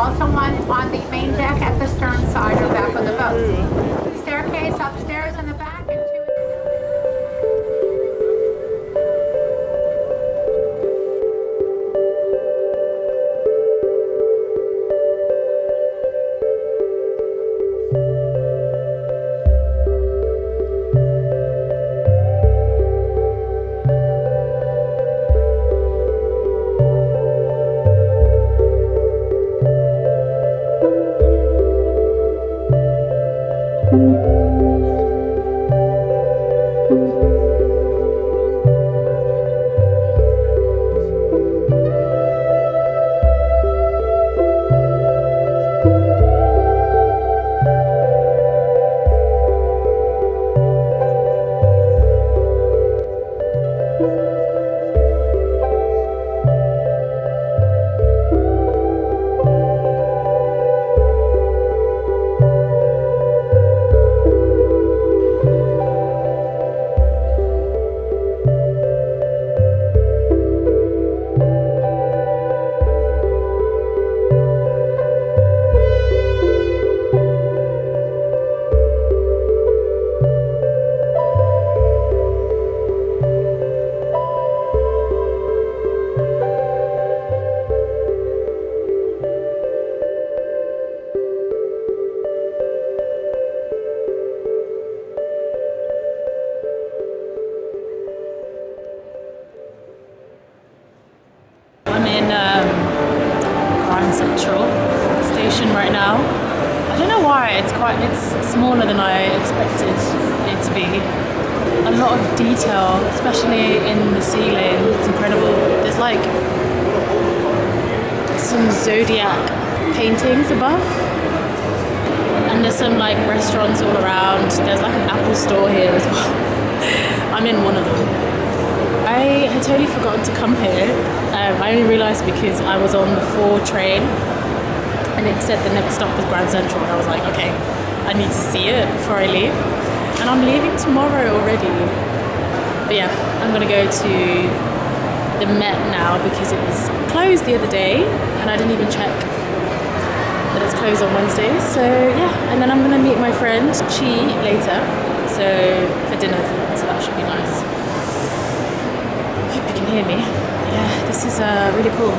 also one on the main deck at the stern side or back of the boat. Staircase upstairs in the back and two. Right now. I don't know why, it's smaller than I expected it to be. A lot of detail, especially in the ceiling, it's incredible. There's like some zodiac paintings above, and there's some like restaurants all around. There's like an Apple store here as well. I'm in one of them. I had totally forgotten to come here. I only realised because I was on the 4 train and it said the next stop was Grand Central, and I was like, okay, I need to see it before I leave. And I'm leaving tomorrow already. But yeah, I'm gonna go to the Met now because it was closed the other day and I didn't even check that it's closed on Wednesdays. So yeah, and then I'm gonna meet my friend Chi later, so for dinner, so that should be nice. Hope you can hear me. Yeah, this is really cool.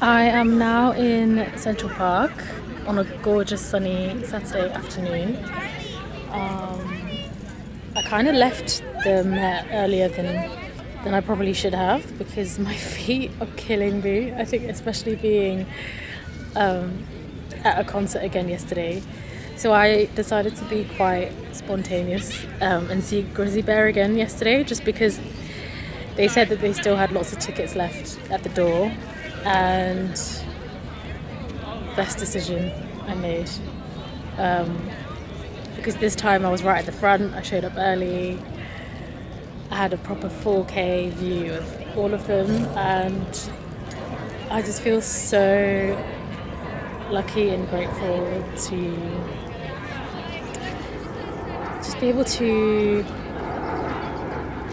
I am now in Central Park on a gorgeous sunny Saturday afternoon. I kind of left the Met earlier than I probably should have because my feet are killing me. I think especially being at a concert again yesterday. So I decided to be quite spontaneous and see Grizzly Bear again yesterday just because they said that they still had lots of tickets left at the door, and best decision I made because this time I was right at the front. I showed up early. I had a proper 4K view of all of them, and I just feel so lucky and grateful to just be able to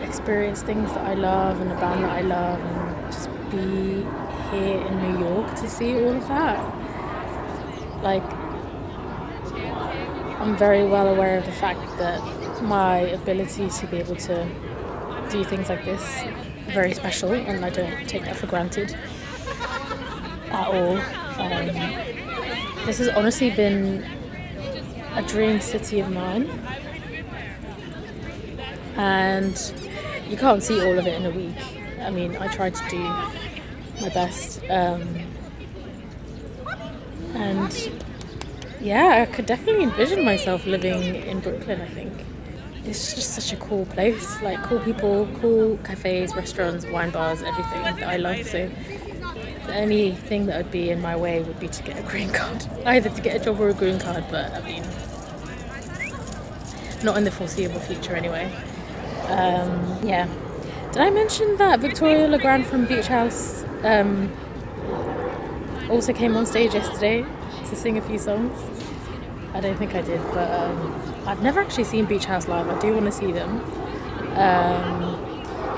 experience things that I love and a band that I love, and just be here in New York to see all of that. Like, I'm very well aware of the fact that my ability to be able to do things like this is very special, and I don't take that for granted at all. This has honestly been a dream city of mine, and you can't see all of it in a week. I mean, I tried to do my best, and yeah, I could definitely envision myself living in Brooklyn. I think it's just such a cool place, like cool people, cool cafes, restaurants, wine bars, everything that I love. So the only thing that would be in my way would be to get a green card, either to get a job or a green card, but I mean, not in the foreseeable future anyway. Yeah. Did I mention that Victoria Legrand from Beach House also came on stage yesterday to sing a few songs? I don't think I did, but I've never actually seen Beach House live. I do want to see them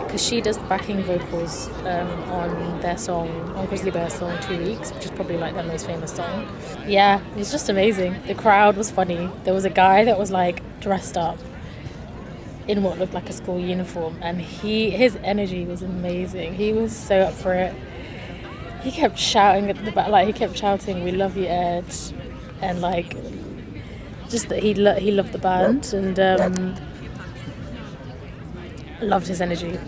because she does the backing vocals on their song, on Grizzly Bear's song 2 Weeks, which is probably like their most famous song. Yeah, it was just amazing. The crowd was funny. There was a guy that was like dressed up in what looked like a school uniform, and his energy was amazing. He was so up for it. He kept shouting at the back, like he kept shouting, "We love you, Ed," and like just that he loved the band and loved his energy.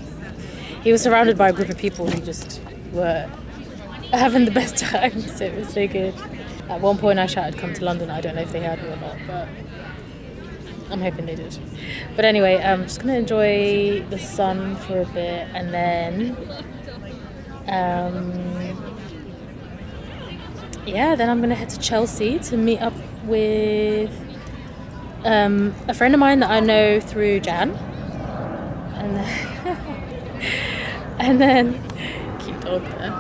He was surrounded by a group of people who just were having the best time, so it was so good. At one point I shouted, "Come to London." I don't know if they heard me or not, but I'm hoping they did. But anyway, I'm just gonna enjoy the sun for a bit, and then then I'm gonna head to Chelsea to meet up with a friend of mine that I know through Jan, and then, and then cute dog there.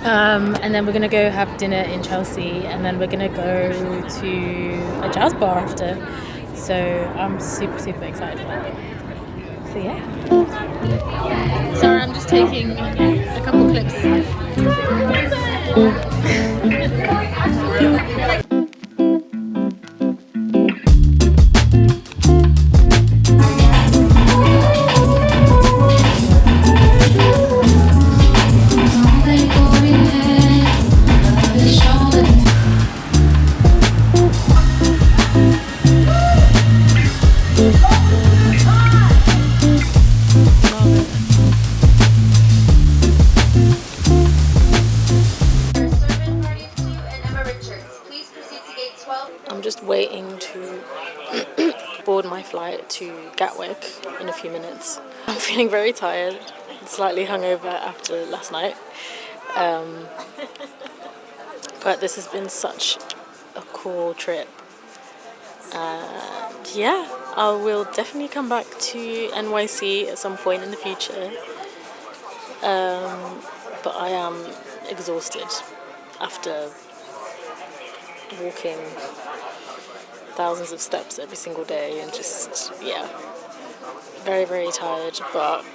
And then we're gonna go have dinner in Chelsea, and then we're gonna go to a jazz bar after. So I'm super excited about it. So yeah. Sorry, I'm just taking a couple clips. I'm just waiting to board my flight to Gatwick in a few minutes. I'm feeling very tired, slightly hungover after last night. But this has been such a cool trip. And yeah, I will definitely come back to NYC at some point in the future. But I am exhausted after walking thousands of steps every single day, and just very tired, but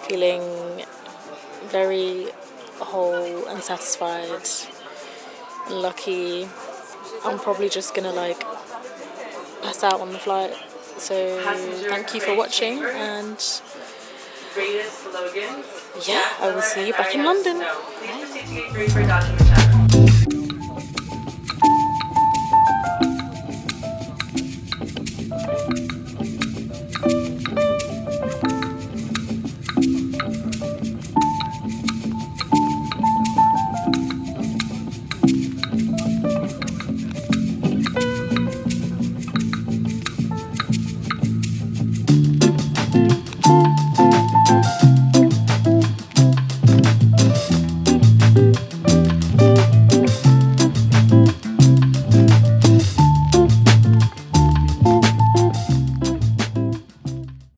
feeling very whole and satisfied, lucky. I'm probably just gonna pass out on the flight. So thank you for watching, and Yeah, I will see you back in London. Please proceed to gate 3 for document check.